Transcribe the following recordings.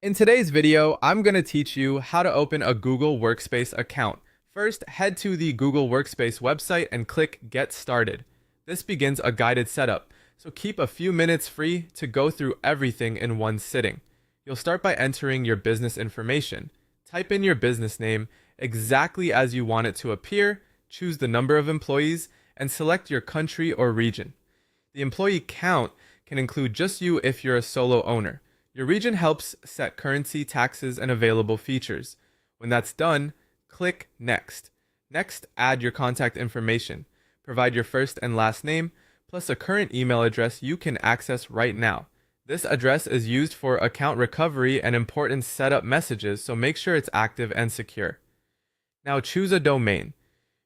In today's video, I'm going to teach you how to open a Google Workspace account. First, head to the Google Workspace website and click Get Started. This begins a guided setup, so keep a few minutes free to go through everything in one sitting. You'll start by entering your business information. Type in your business name exactly as you want it to appear, choose the number of employees, and select your country or region. The employee count can include just you if you're a solo owner. Your region helps set currency, taxes, and available features. When that's done, click Next. Next, add your contact information. Provide your first and last name, plus a current email address you can access right now. This address is used for account recovery and important setup messages, so make sure it's active and secure. Now choose a domain.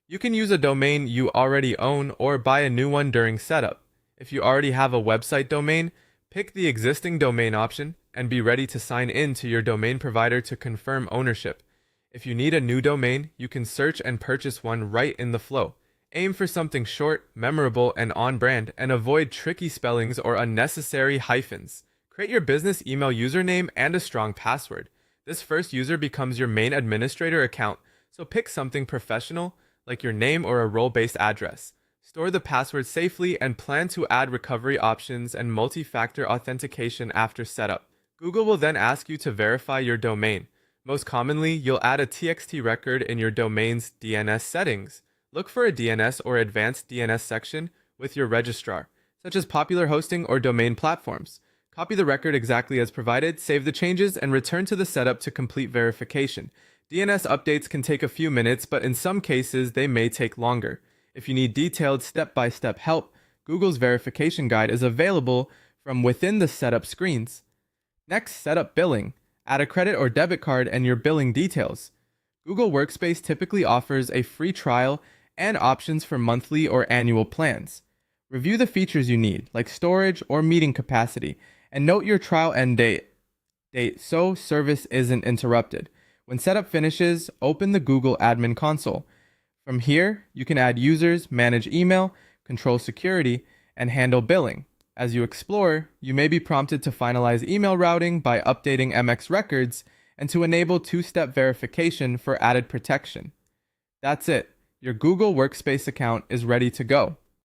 You can use a domain you already own or buy a new one during setup. If you already have a website domain, pick the existing domain option and be ready to sign in to your domain provider to confirm ownership. If you need a new domain, you can search and purchase one right in the flow. Aim for something short, memorable, and on brand, and avoid tricky spellings or unnecessary hyphens. Create your business email username and a strong password. This first user becomes your main administrator account, so pick something professional like your name or a role-based address. Store the password safely and plan to add recovery options and multi-factor authentication after setup. Google will then ask you to verify your domain. Most commonly, you'll add a TXT record in your domain's DNS settings. Look for a DNS or advanced DNS section with your registrar, such as popular hosting or domain platforms. Copy the record exactly as provided, save the changes, and return to the setup to complete verification. DNS updates can take a few minutes, but in some cases, they may take longer. If you need detailed step-by-step help, Google's verification guide is available from within the setup screens. Next, set up billing. Add a credit or debit card and your billing details. Google Workspace typically offers a free trial and options for monthly or annual plans. Review the features you need, like storage or meeting capacity, and note your trial end date so service isn't interrupted. When setup finishes, open the Google Admin Console. From here, you can add users, manage email, control security, and handle billing. As you explore, you may be prompted to finalize email routing by updating MX records and to enable two-step verification for added protection. That's it. Your Google Workspace account is ready to go.